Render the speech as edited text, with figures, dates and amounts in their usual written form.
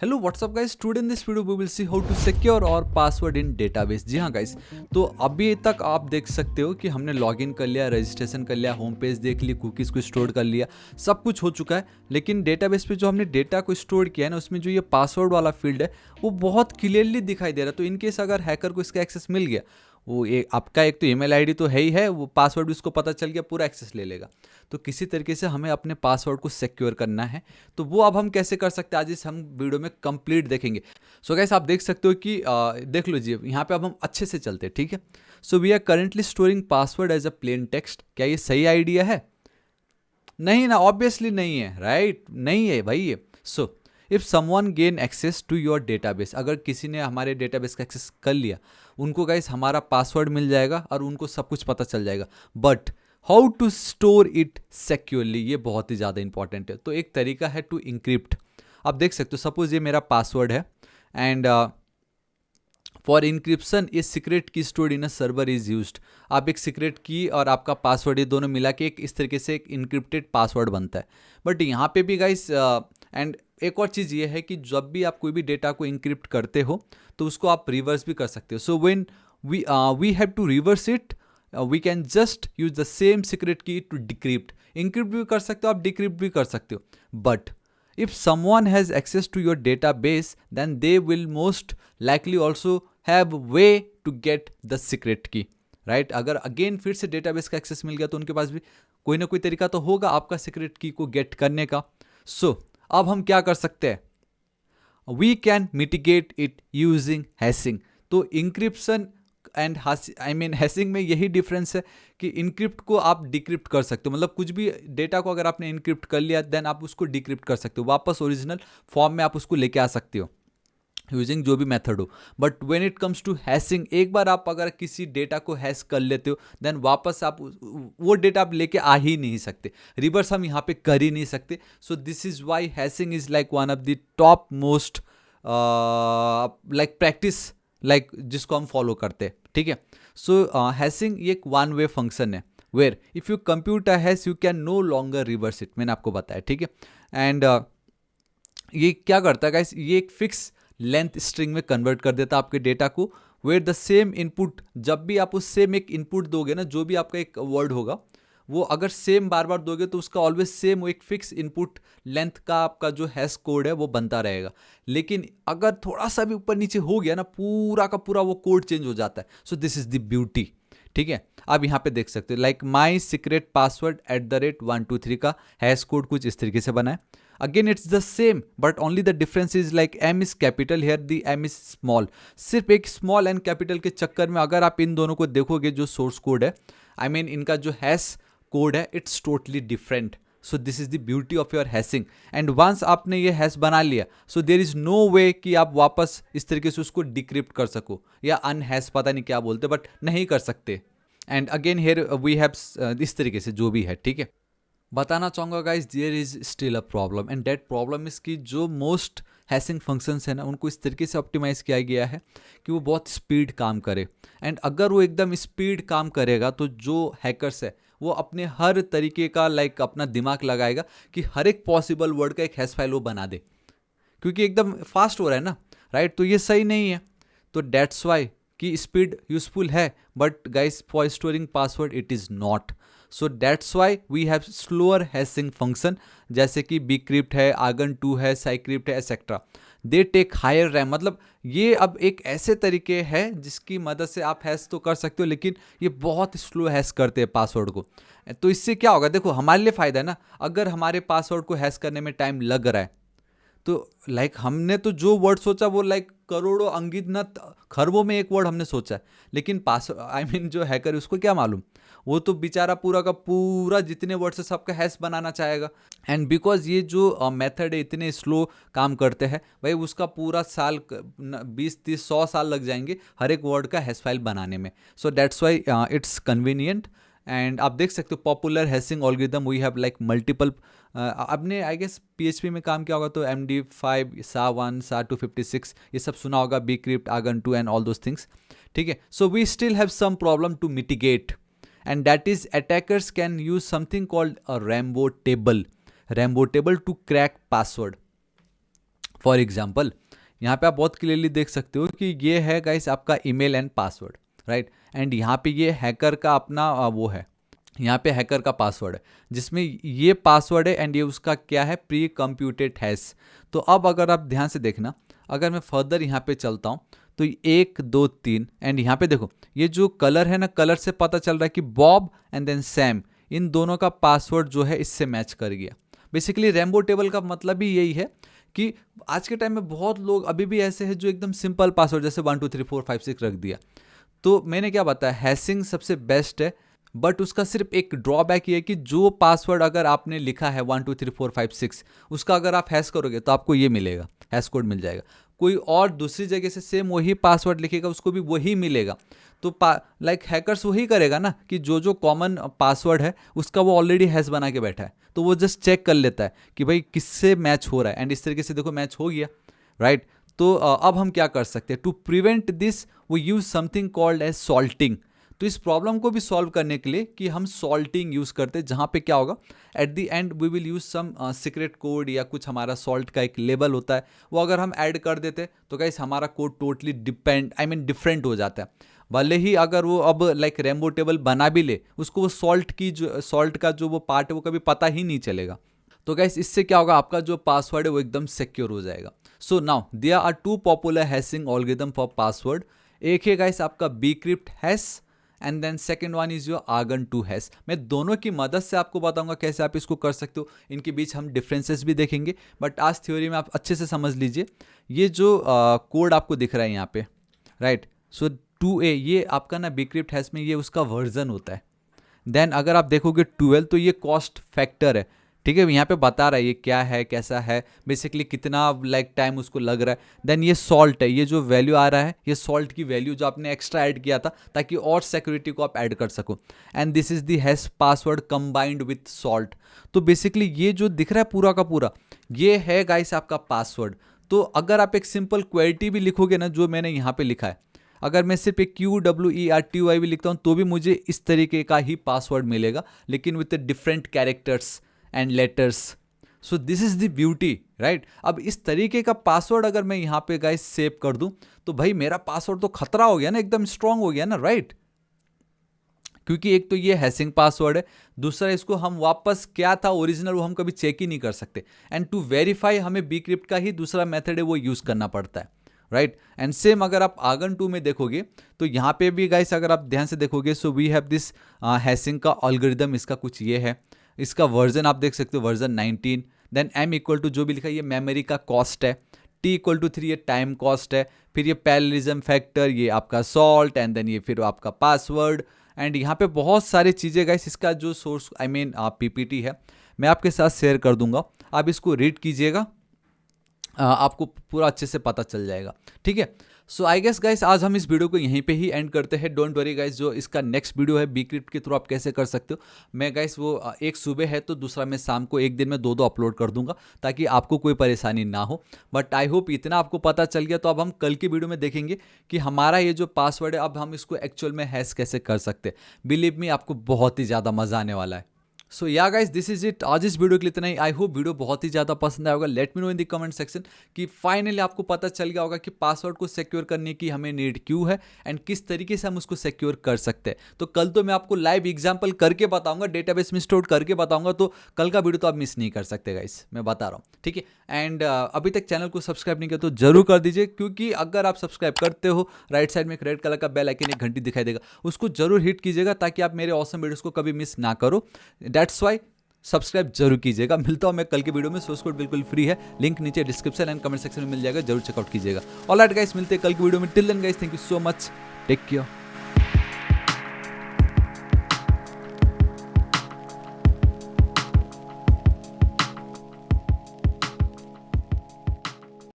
Hello whatsapp guys, today in this video we will see how to secure our password in database. जी हाँ guys, तो अभी तक आप देख सकते हो कि हमने लॉगिन कर लिया, रजिस्ट्रेशन कर लिया, होम पेज देख ली, कुकीज़ को स्टोर कर लिया, सब कुछ हो चुका है। लेकिन डेटाबेस पे जो हमने डेटा को स्टोर किया है ना, उसमें जो ये पासवर्ड वाला फील्ड है वो बहुत क्लियरली दिखाई दे रहा है। तो इनकेस अगर हैकर को इसका एक्सेस मिल गया, वो आपका एक तो ईमेल आईडी तो है ही है, वो पासवर्ड भी उसको पता चल गया, पूरा एक्सेस ले लेगा। तो किसी तरीके से हमें अपने पासवर्ड को सिक्योर करना है। तो वो अब हम कैसे कर सकते हैं, आज इस हम वीडियो में कंप्लीट देखेंगे। सो गाइस, आप देख सकते हो कि देख लीजिए यहाँ पे अब हम अच्छे से चलते हैं, ठीक है। So we are currently storing password as a plain text. क्या ये सही आइडिया है? नहीं ना, ऑब्वियसली नहीं है, राइट? नहीं है भाई ये। So if someone gain access to your database, अगर किसी ने हमारे डेटाबेस का एक्सेस कर लिया, उनको गाइस हमारा पासवर्ड मिल जाएगा और उनको सब कुछ पता चल जाएगा। But how to store it securely, ये बहुत ही ज़्यादा इंपॉर्टेंट है। तो एक तरीका है टू इंक्रिप्ट। आप देख सकते हो, सपोज ये मेरा पासवर्ड है and for encryption a secret key stored in a server is used. आप एक सीक्रेट की और आपका पासवर्ड, ये दोनों मिला के एक इस तरीके से एक इंक्रिप्टेड पासवर्ड बनता है। बट यहाँ पे भी गाइस एंड एक और चीज़ ये है कि जब भी आप कोई भी डेटा को इंक्रिप्ट करते हो तो उसको आप रिवर्स भी कर सकते हो। So when we have to reverse it, we can just use the same secret key to decrypt. Encrypt भी कर सकते हो आप, डिक्रिप्ट भी कर सकते हो। But if someone has access to your database, then they will most likely also have way to get the secret key, right? अगर अगेन फिर से डेटाबेस का एक्सेस मिल गया तो उनके पास भी कोई ना कोई तरीका तो होगा आपका सीक्रेट की को गेट करने का। सो अब हम क्या कर सकते हैं? We can mitigate it using hashing. तो इंक्रिप्शन एंड हैशिंग में यही डिफरेंस है कि इनक्रिप्ट को आप डिक्रिप्ट कर सकते हो, मतलब कुछ भी डेटा को अगर आपने इनक्रिप्ट कर लिया देन आप उसको डिक्रिप्ट कर सकते हो, वापस ओरिजिनल फॉर्म में आप उसको लेके आ सकते हो यूजिंग जो भी मेथड हो। But when it comes to hashing, एक बार आप अगर किसी डेटा को हैश कर लेते हो देन वापस आप वो डेटा आप लेके आ ही नहीं सकते, रिवर्स हम यहाँ पे कर ही नहीं सकते। So this is why hashing is like one of the top most like practice, like जिसको हम फॉलो करते हैं, ठीक है। सो हैशिंग ये एक वन वे फंक्शन है where if you compute a hash you can no longer reverse it, मैंने आपको बताया, ठीक है। एंड ये क्या करता है गाइस, ये एक फिक्स लेंथ स्ट्रिंग में कन्वर्ट कर देता है आपके डेटा को, वेयर द सेम इनपुट, जब भी आप उस सेम एक इनपुट दोगे ना, जो भी आपका एक वर्ड होगा वो अगर सेम बार बार दोगे तो उसका ऑलवेज सेम वो एक फिक्स इनपुट लेंथ का आपका जो हैश कोड है वो बनता रहेगा। लेकिन अगर थोड़ा सा भी ऊपर नीचे हो गया ना, पूरा का पूरा वो कोड चेंज हो जाता है। सो दिस इज द ब्यूटी, ठीक है। आप यहाँ पे देख सकते हो लाइक माई सीक्रेट पासवर्ड @123 का हैश कोड कुछ इस तरीके से बना है। Again it's the same but only the difference is like M is capital here the M is small. सिर्फ एक स्मॉल एंड कैपिटल के चक्कर में अगर आप इन दोनों को देखोगे, जो सोर्स कोड है इनका जो हैश कोड है it's totally different. So this is the beauty of your hashing. And once आपने ये हैश बना लिया सो देर इज नो वे कि आप वापस इस तरीके से उसको डिक्रिप्ट कर सको या अनहैश, पता नहीं क्या बोलते, बट नहीं कर सकते। And again here we have इस तरीके से जो भी है, ठीक है। बताना चाहूँगा guys, there is still a problem and that problem is कि जो मोस्ट हैशिंग फंक्शंस है ना, उनको इस तरीके से ऑप्टिमाइज़ किया गया है कि वो बहुत स्पीड काम करे। एंड अगर वो एकदम स्पीड काम करेगा तो जो हैकर्स है वो अपने हर तरीके का लाइक अपना दिमाग लगाएगा कि हर एक पॉसिबल वर्ड का एक हैश फाइल वो बना दे, क्योंकि एकदम फास्ट हो रहा है ना, राइट? तो ये सही नहीं है। तो डेट्स वाई कि स्पीड यूजफुल है but guys for storing password it is not. So that's why we have slower hashing function, जैसे कि बीक्रिप्ट है, आर्गन 2 है, साइक्रिप्ट है, etcetera. They take higher RAM, मतलब ये अब एक ऐसे तरीके है जिसकी मदद से आप हैश तो कर सकते हो लेकिन ये बहुत स्लो हैश करते हैं पासवर्ड को। तो इससे क्या होगा, देखो हमारे लिए फ़ायदा है ना, अगर हमारे पासवर्ड को हैश करने में टाइम लग रहा है तो लाइक हमने तो जो वर्ड सोचा वो लाइक करोड़ों अंगिनत खरबों में एक वर्ड हमने सोचा है, लेकिन पास जो हैकर है उसको क्या मालूम, वो तो बेचारा पूरा का पूरा जितने वर्ड से सबका हैश बनाना चाहेगा। एंड बिकॉज ये जो मेथड है इतने स्लो काम करते हैं भाई, उसका पूरा साल 20 30 100 साल लग जाएंगे हर एक वर्ड का हैश फाइल बनाने में। So that's why it's convenient. And आप देख सकते हो popular hashing algorithm we have like multiple. आपने आई गेस PHP में काम किया होगा तो MD5 SHA-1 SHA-256 ये सब सुना होगा, bcrypt, Argon 2 and all those things, ठीक है। So we still have some problem to mitigate and that is attackers can use something called a rainbow table to crack password. For example यहाँ पे आप बहुत क्लियरली देख सकते हो कि ये है गाइस आपका email and password, right. And यहाँ पे ये हैकर का अपना वो है, यहाँ पे हैकर का पासवर्ड है जिसमें ये पासवर्ड है एंड ये उसका क्या है, प्री कंप्यूटेड हैश। तो अब अगर आप ध्यान से देखना, अगर मैं फर्दर यहाँ पे चलता हूँ तो 1 2 3 एंड यहाँ पे देखो ये जो कलर है ना, कलर से पता चल रहा है कि बॉब एंड देन सैम, इन दोनों का पासवर्ड जो है इससे मैच कर गया। बेसिकली रेम्बो टेबल का मतलब भी यही है कि आज के टाइम में बहुत लोग अभी भी ऐसे हैं जो एकदम सिंपल पासवर्ड जैसे 1 2 3 4 5 6 रख दिया। तो मैंने क्या बताया, हैशिंग सबसे बेस्ट है, बट उसका सिर्फ एक ड्रॉबैक ये है कि जो पासवर्ड अगर आपने लिखा है 1 2 3 4 5 6 उसका अगर आप हैश करोगे तो आपको ये मिलेगा, हैश कोड मिल जाएगा। कोई और दूसरी जगह से सेम वही पासवर्ड लिखेगा उसको भी वही मिलेगा। तो लाइक हैकर्स वही करेगा ना कि जो कॉमन पासवर्ड है उसका वो ऑलरेडी हैश बना के बैठा है, तो वो जस्ट चेक कर लेता है कि भाई किससे मैच हो रहा है एंड इस तरीके से देखो मैच हो गया, राइट। तो अब हम क्या कर सकते हैं, to prevent this we use something called as salting. तो इस प्रॉब्लम को भी सॉल्व करने के लिए कि हम सॉल्टिंग यूज़ करते हैं, जहाँ पे क्या होगा at the end we will use some secret code या कुछ हमारा सॉल्ट का एक लेबल होता है, वो अगर हम ऐड कर देते तो गाइस हमारा कोड टोटली डिफरेंट हो जाता है। भले ही अगर वो अब लाइक रेम्बो टेबल बना भी ले, उसको वो सॉल्ट का जो वो पार्ट है वो कभी पता ही नहीं चलेगा। तो गाइस इससे क्या होगा, आपका जो पासवर्ड है वो एकदम सिक्योर हो जाएगा। So now there are 2 popular hashing algorithm for password. एक है गाइस आपका bcrypt hash and then second one is your Argon two hash. मैं दोनों की मदद से आपको बताऊंगा कैसे आप इसको कर सकते हो, इनके बीच हम डिफरेंसेस भी देखेंगे, बट आज थ्योरी में आप अच्छे से समझ लीजिए। ये जो कोड आपको दिख रहा है यहाँ पे, राइट, सो 2A ये आपका ना बीक्रिप्ट हैश में ये उसका वर्जन होता है। देन अगर आप देखोगे 12 तो ये कॉस्ट फैक्टर है, ठीक है, यहाँ पे बता रहा है ये क्या है कैसा है, बेसिकली कितना लाइक टाइम उसको लग रहा है। देन ये सॉल्ट है, ये जो वैल्यू आ रहा है ये सॉल्ट की वैल्यू जो आपने एक्स्ट्रा ऐड किया था ताकि और सिक्योरिटी को आप ऐड कर सको। And this is the hash password combined with salt. तो बेसिकली ये जो दिख रहा है पूरा का पूरा ये है गाइस आपका पासवर्ड। तो अगर आप एक सिंपल क्वेरिटी भी लिखोगे ना, जो मैंने यहाँ पे लिखा है, अगर मैं सिर्फ एक QWERTY भी लिखता हूँ तो भी मुझे इस तरीके का ही पासवर्ड मिलेगा, लेकिन with different characters and letters. So this is the beauty, right. अब इस तरीके का पासवर्ड अगर मैं यहाँ पे गाइस सेव कर दूं तो भाई मेरा पासवर्ड तो खतरा हो गया ना, एकदम स्ट्रांग हो गया ना, राइट। क्योंकि एक तो ये हैशिंग पासवर्ड है, दूसरा इसको हम वापस क्या था ओरिजिनल वो हम कभी चेक ही नहीं कर सकते। एंड टू वेरीफाई हमें बीक्रिप्ट का ही दूसरा मेथड है वो यूज करना पड़ता है, राइट। एंड सेम अगर आप आर्गन2 में देखोगे तो यहाँ पे भी गाइस अगर आप ध्यान से देखोगे, so we have this hashing का एल्गोरिथम, इसका कुछ ये है, इसका वर्जन आप देख सकते हो version 19। Then m equal to जो भी लिखा है ये मेमोरी का कॉस्ट है, t इक्वल टू 3 ये टाइम कॉस्ट है, फिर ये पैरेललिज्म फैक्टर ये आपका सॉल्ट, एंड देन ये फिर आपका पासवर्ड। एंड यहाँ पे बहुत सारी चीज़ें गाइस, इसका जो सोर्स PPT है मैं आपके साथ शेयर कर दूंगा, आप इसको रीड कीजिएगा, आपको पूरा अच्छे से पता चल जाएगा, ठीक है। सो आई गेस गाइस आज हम इस वीडियो को यहीं पे ही एंड करते हैं। डोंट वरी गाइस, जो इसका नेक्स्ट वीडियो है बीक्रिप्ट के थ्रू आप कैसे कर सकते हो, मैं गाइस वो एक सुबह है तो दूसरा मैं शाम को, एक दिन में 2 अपलोड कर दूंगा ताकि आपको कोई परेशानी ना हो। बट आई होप इतना आपको पता चल गया। तो अब हम कल की वीडियो में देखेंगे कि हमारा ये जो पासवर्ड है अब हम इसको एक्चुअल में हैश कैसे कर सकते हैं। बिलीव मी आपको बहुत ही ज़्यादा मज़ा आने वाला है। सो या गाइस दिस इज इट, आज इस वीडियो के लिए इतना ही। आई होप वीडियो बहुत ही ज़्यादा पसंद आया होगा। Let me know in the comment section कि फाइनली आपको पता चल गया होगा कि पासवर्ड को सिक्योर करने की हमें नीड क्यों है एंड किस तरीके से हम उसको सिक्योर कर सकते हैं। तो कल तो मैं आपको लाइव एग्जांपल करके बताऊंगा, डेटाबेस में स्टोर करके बताऊंगा, तो कल का वीडियो तो आप मिस नहीं कर सकते गाइस, मैं बता रहा हूँ, ठीक है। एंड अभी तक चैनल को सब्सक्राइब नहीं किया तो जरूर कर दीजिए, क्योंकि अगर आप सब्सक्राइब करते हो राइट साइड में एक रेड कलर का बेल आइकन, एक घंटी दिखाई देगा, उसको जरूर हिट कीजिएगा ताकि आप मेरे ऑसम वीडियोस को कभी मिस ना करो। दैट्स वाई सब्सक्राइब जरूर कीजिएगा। मिलता हूं मैं कल के वीडियो में, सोर्स कोड बिल्कुल फ्री है, लिंक नीचे डिस्क्रिप्शन एंड कमेंट सेक्शन में मिल जाएगा, जरूर चेकआउट कीजिएगा। ऑलराइट गाइस, मिलते हैं कल की वीडियो में। Till then guys, thank you so much, take care.